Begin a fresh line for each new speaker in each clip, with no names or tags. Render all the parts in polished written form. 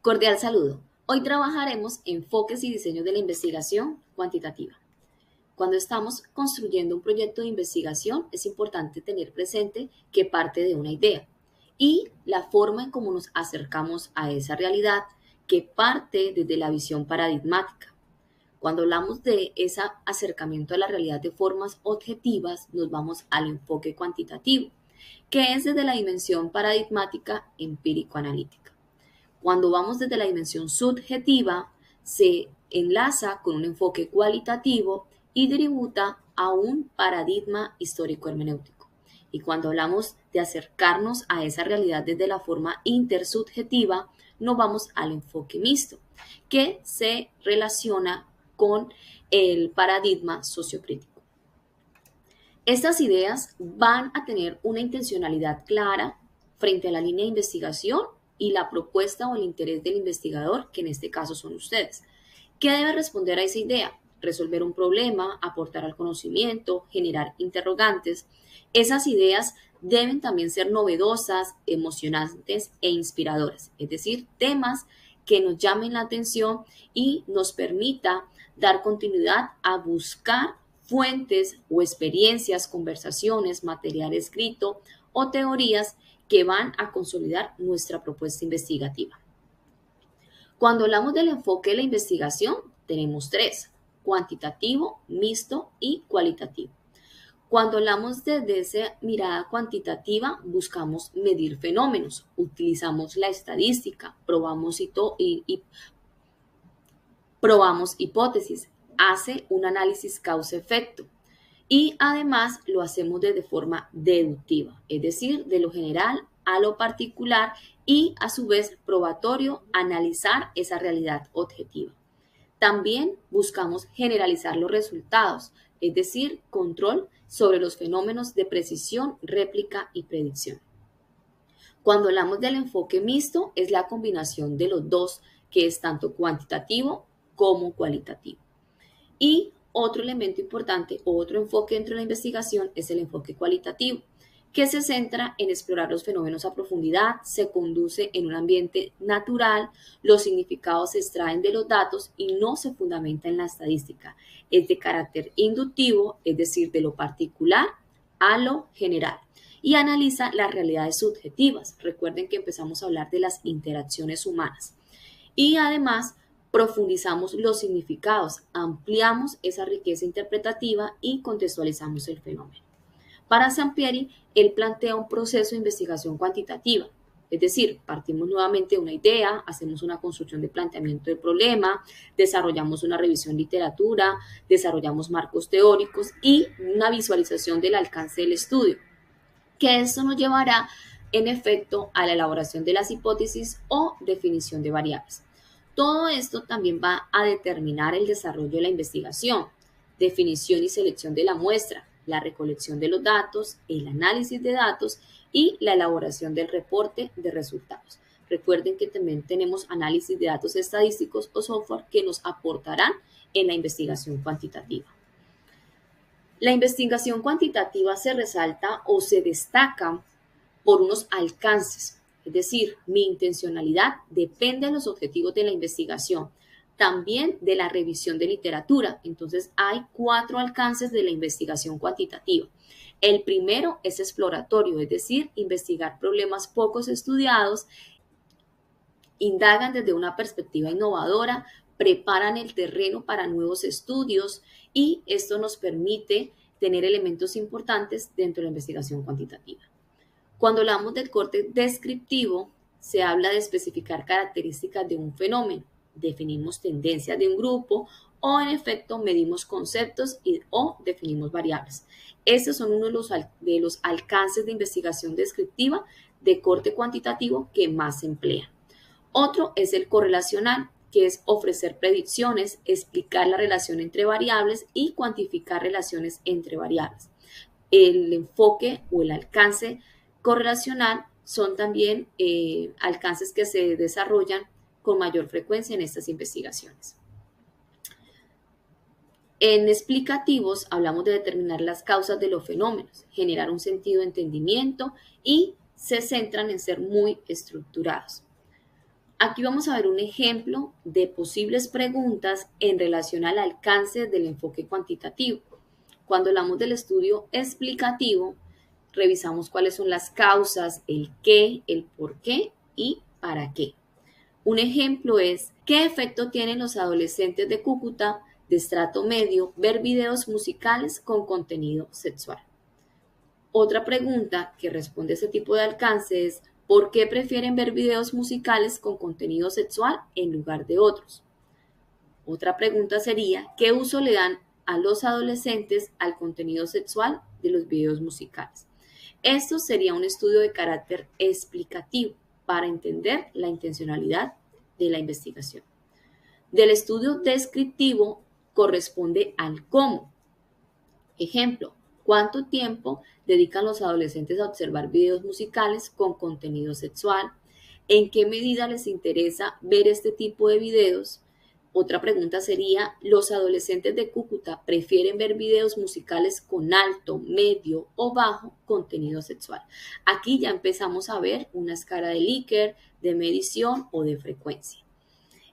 Cordial saludo. Hoy trabajaremos enfoques y diseños de la investigación cuantitativa. Cuando estamos construyendo un proyecto de investigación, es importante tener presente que parte de una idea y la forma en cómo nos acercamos a esa realidad que parte desde la visión paradigmática. Cuando hablamos de ese acercamiento a la realidad de formas objetivas, nos vamos al enfoque cuantitativo, que es desde la dimensión paradigmática empírico-analítica. Cuando vamos desde la dimensión subjetiva, se enlaza con un enfoque cualitativo y deriva a un paradigma histórico-hermenéutico. Y cuando hablamos de acercarnos a esa realidad desde la forma intersubjetiva, nos vamos al enfoque mixto, que se relaciona con el paradigma sociocrítico. Estas ideas van a tener una intencionalidad clara frente a la línea de investigación y la propuesta o el interés del investigador, que en este caso son ustedes. ¿Qué debe responder a esa idea? Resolver un problema, aportar al conocimiento, generar interrogantes. Esas ideas deben también ser novedosas, emocionantes e inspiradoras, es decir, temas que nos llamen la atención y nos permita dar continuidad a buscar fuentes o experiencias, conversaciones, material escrito o teorías que van a consolidar nuestra propuesta investigativa. Cuando hablamos del enfoque de la investigación, tenemos tres: cuantitativo, mixto y cualitativo. Cuando hablamos desde esa mirada cuantitativa, buscamos medir fenómenos, utilizamos la estadística, probamos hipótesis, hace un análisis causa-efecto. Y además lo hacemos de forma deductiva, es decir, de lo general a lo particular y a su vez probatorio, analizar esa realidad objetiva. También buscamos generalizar los resultados, es decir, control sobre los fenómenos de precisión, réplica y predicción. Cuando hablamos del enfoque mixto, es la combinación de los dos, que es tanto cuantitativo como cualitativo. Y otro elemento importante, otro enfoque dentro de la investigación es el enfoque cualitativo, que se centra en explorar los fenómenos a profundidad, se conduce en un ambiente natural, los significados se extraen de los datos y no se fundamenta en la estadística. Es de carácter inductivo, es decir, de lo particular a lo general, y analiza las realidades subjetivas. Recuerden que empezamos a hablar de las interacciones humanas. Y además profundizamos los significados, ampliamos esa riqueza interpretativa y contextualizamos el fenómeno. Para Sampieri, él plantea un proceso de investigación cuantitativa, es decir, partimos nuevamente de una idea, hacemos una construcción de planteamiento del problema, desarrollamos una revisión de literatura, desarrollamos marcos teóricos y una visualización del alcance del estudio, que esto nos llevará en efecto a la elaboración de las hipótesis o definición de variables. Todo esto también va a determinar el desarrollo de la investigación, definición y selección de la muestra, la recolección de los datos, el análisis de datos y la elaboración del reporte de resultados. Recuerden que también tenemos análisis de datos estadísticos o software que nos aportarán en la investigación cuantitativa. La investigación cuantitativa se resalta o se destaca por unos alcances, es decir, mi intencionalidad depende de los objetivos de la investigación, también de la revisión de literatura. Entonces hay 4 alcances de la investigación cuantitativa. El primero es exploratorio, es decir, investigar problemas pocos estudiados, indagan desde una perspectiva innovadora, preparan el terreno para nuevos estudios y esto nos permite tener elementos importantes dentro de la investigación cuantitativa. Cuando hablamos del corte descriptivo, se habla de especificar características de un fenómeno, definimos tendencias de un grupo o en efecto medimos conceptos o definimos variables. Estos son uno de los alcances de investigación descriptiva de corte cuantitativo que más se emplean. Otro es el correlacional, que es ofrecer predicciones, explicar la relación entre variables y cuantificar relaciones entre variables. El enfoque o el alcance correlacional son también alcances que se desarrollan con mayor frecuencia en estas investigaciones. En explicativos hablamos de determinar las causas de los fenómenos, generar un sentido de entendimiento y se centran en ser muy estructurados. Aquí vamos a ver un ejemplo de posibles preguntas en relación al alcance del enfoque cuantitativo. Cuando hablamos del estudio explicativo, revisamos cuáles son las causas, el qué, el por qué y para qué. Un ejemplo es, ¿qué efecto tienen los adolescentes de Cúcuta de estrato medio ver videos musicales con contenido sexual? Otra pregunta que responde a ese tipo de alcance es, ¿por qué prefieren ver videos musicales con contenido sexual en lugar de otros? Otra pregunta sería, ¿qué uso le dan a los adolescentes al contenido sexual de los videos musicales? Esto sería un estudio de carácter explicativo para entender la intencionalidad de la investigación. Del estudio descriptivo corresponde al cómo. Ejemplo, ¿cuánto tiempo dedican los adolescentes a observar videos musicales con contenido sexual? ¿En qué medida les interesa ver este tipo de videos? Otra pregunta sería, ¿los adolescentes de Cúcuta prefieren ver videos musicales con alto, medio o bajo contenido sexual? Aquí ya empezamos a ver una escala de Likert, de medición o de frecuencia.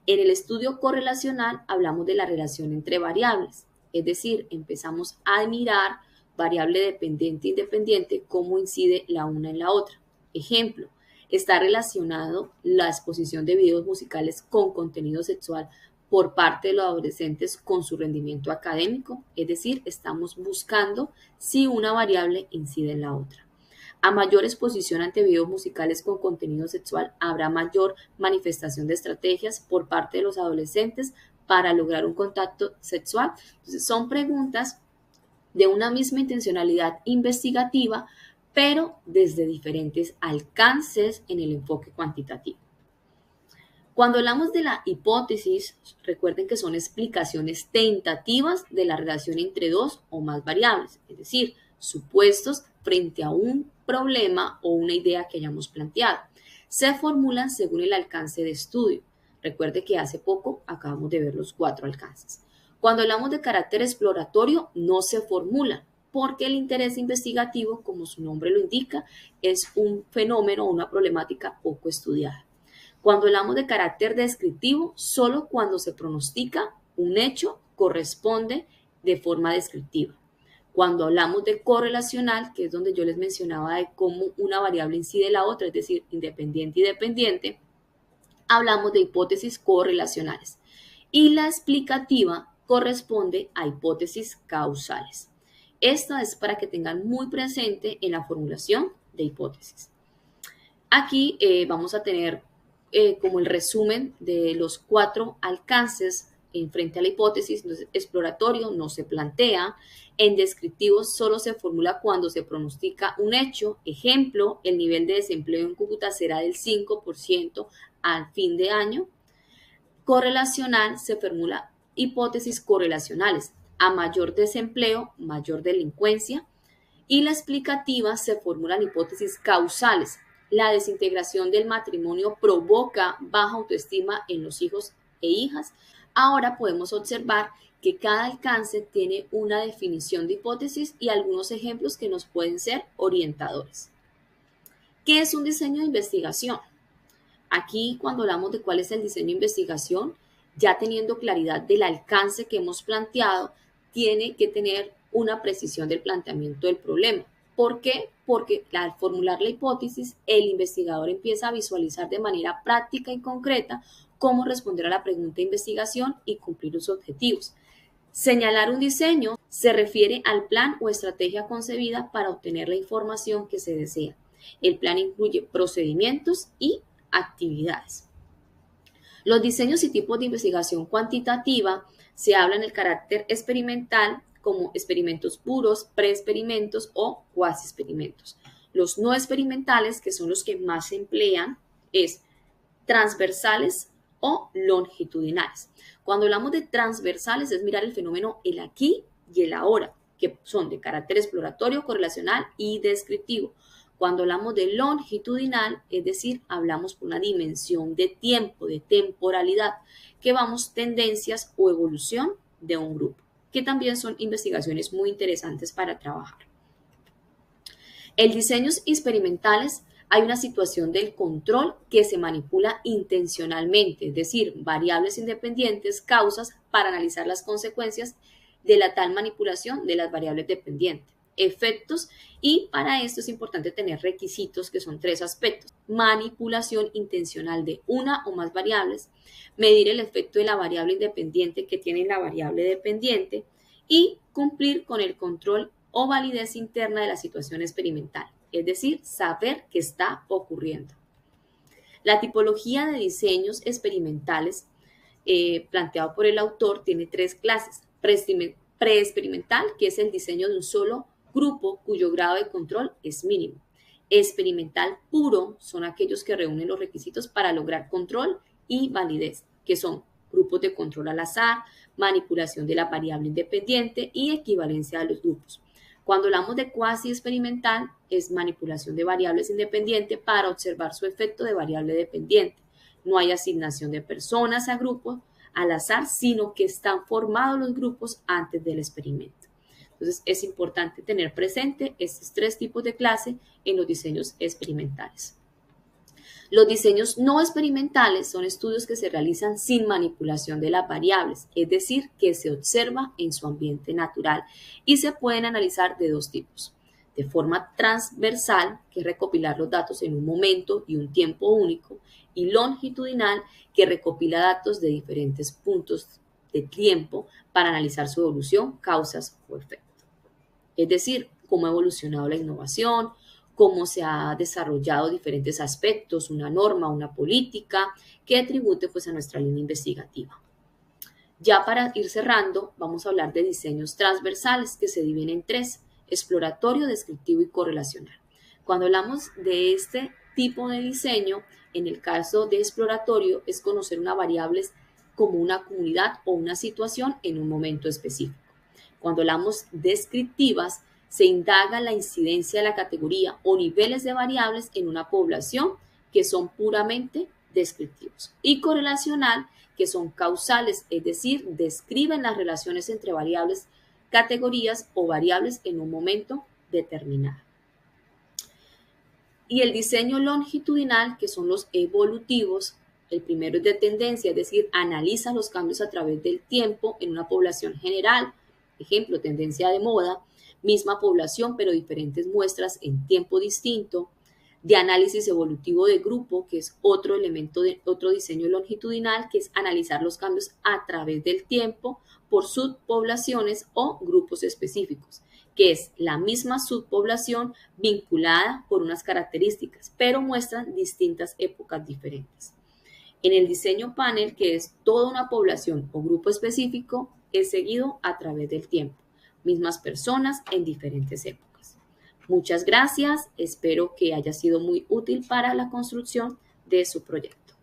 En el estudio correlacional hablamos de la relación entre variables, es decir, empezamos a mirar variable dependiente e independiente, cómo incide la una en la otra. Ejemplo, está relacionado la exposición de videos musicales con contenido sexual por parte de los adolescentes con su rendimiento académico, es decir, estamos buscando si una variable incide en la otra. A mayor exposición ante videos musicales con contenido sexual, habrá mayor manifestación de estrategias por parte de los adolescentes para lograr un contacto sexual. Entonces, son preguntas de una misma intencionalidad investigativa, pero desde diferentes alcances en el enfoque cuantitativo. Cuando hablamos de la hipótesis, recuerden que son explicaciones tentativas de la relación entre dos o más variables, es decir, supuestos frente a un problema o una idea que hayamos planteado. Se formulan según el alcance de estudio. Recuerde que hace poco acabamos de ver los 4 alcances. Cuando hablamos de carácter exploratorio, no se formulan, porque el interés investigativo, como su nombre lo indica, es un fenómeno o una problemática poco estudiada. Cuando hablamos de carácter descriptivo, solo cuando se pronostica un hecho corresponde de forma descriptiva. Cuando hablamos de correlacional, que es donde yo les mencionaba de cómo una variable incide en la otra, es decir, independiente y dependiente, hablamos de hipótesis correlacionales. Y la explicativa corresponde a hipótesis causales. Esta es para que tengan muy presente en la formulación de hipótesis. Aquí vamos a tener como el resumen de los 4 alcances en frente a la hipótesis. Entonces, exploratorio no se plantea, en descriptivo solo se formula cuando se pronostica un hecho. Ejemplo, el nivel de desempleo en Cúcuta será del 5% al fin de año. Correlacional se formula hipótesis correlacionales. A mayor desempleo, mayor delincuencia. Y la explicativa se formulan hipótesis causales. La desintegración del matrimonio provoca baja autoestima en los hijos e hijas. Ahora podemos observar que cada alcance tiene una definición de hipótesis y algunos ejemplos que nos pueden ser orientadores. ¿Qué es un diseño de investigación? Aquí, cuando hablamos de cuál es el diseño de investigación, ya teniendo claridad del alcance que hemos planteado, tiene que tener una precisión del planteamiento del problema. ¿Por qué? Porque al formular la hipótesis, el investigador empieza a visualizar de manera práctica y concreta cómo responder a la pregunta de investigación y cumplir los objetivos. Señalar un diseño se refiere al plan o estrategia concebida para obtener la información que se desea. El plan incluye procedimientos y actividades. Los diseños y tipos de investigación cuantitativa se habla en el carácter experimental como experimentos puros, preexperimentos o cuasi experimentos. Los no experimentales, que son los que más se emplean, es transversales o longitudinales. Cuando hablamos de transversales es mirar el fenómeno el aquí y el ahora, que son de carácter exploratorio, correlacional y descriptivo. Cuando hablamos de longitudinal, es decir, hablamos por una dimensión de tiempo, de temporalidad, que vamos tendencias o evolución de un grupo, que también son investigaciones muy interesantes para trabajar. El diseños experimentales Hay una situación del control que se manipula intencionalmente, es decir, variables independientes, causas para analizar las consecuencias de la tal manipulación de las variables dependientes, efectos, y para esto es importante tener requisitos que son 3 aspectos: manipulación intencional de una o más variables, medir el efecto de la variable independiente que tiene la variable dependiente y cumplir con el control o validez interna de la situación experimental, es decir, saber qué está ocurriendo. La tipología de diseños experimentales planteado por el autor tiene 3 clases: preexperimental, que es el diseño de un solo grupo cuyo grado de control es mínimo; experimental puro son aquellos que reúnen los requisitos para lograr control y validez, que son grupos de control al azar, manipulación de la variable independiente y equivalencia de los grupos. Cuando hablamos de cuasi experimental, es manipulación de variables independientes para observar su efecto de variable dependiente. No hay asignación de personas a grupos al azar, sino que están formados los grupos antes del experimento. Entonces, es importante tener presente estos 3 tipos de clase en los diseños experimentales. Los diseños no experimentales son estudios que se realizan sin manipulación de las variables, es decir, que se observa en su ambiente natural y se pueden analizar de 2 tipos: de forma transversal, que es recopilar los datos en un momento y un tiempo único, y longitudinal, que recopila datos de diferentes puntos de tiempo para analizar su evolución, causas o efectos. Es decir, cómo ha evolucionado la innovación, cómo se ha desarrollado diferentes aspectos, una norma, una política, que tribute pues a nuestra línea investigativa. Ya para ir cerrando, vamos a hablar de diseños transversales, que se dividen en 3: exploratorio, descriptivo y correlacional. Cuando hablamos de este tipo de diseño, en el caso de exploratorio, es conocer una variable como una comunidad o una situación en un momento específico. Cuando hablamos descriptivas, se indaga la incidencia de la categoría o niveles de variables en una población, que son puramente descriptivos. Y correlacional, que son causales, es decir, describen las relaciones entre variables, categorías o variables en un momento determinado. Y el diseño longitudinal, que son los evolutivos. El primero es de tendencia, es decir, analiza los cambios a través del tiempo en una población general. Ejemplo, tendencia de moda, misma población pero diferentes muestras en tiempo distinto. De análisis evolutivo de grupo, que es otro elemento de otro diseño longitudinal, que es analizar los cambios a través del tiempo por subpoblaciones o grupos específicos, que es la misma subpoblación vinculada por unas características, pero muestran distintas épocas diferentes. En el diseño panel, que es toda una población o grupo específico, es seguido a través del tiempo, mismas personas en diferentes épocas. Muchas gracias, espero que haya sido muy útil para la construcción de su proyecto.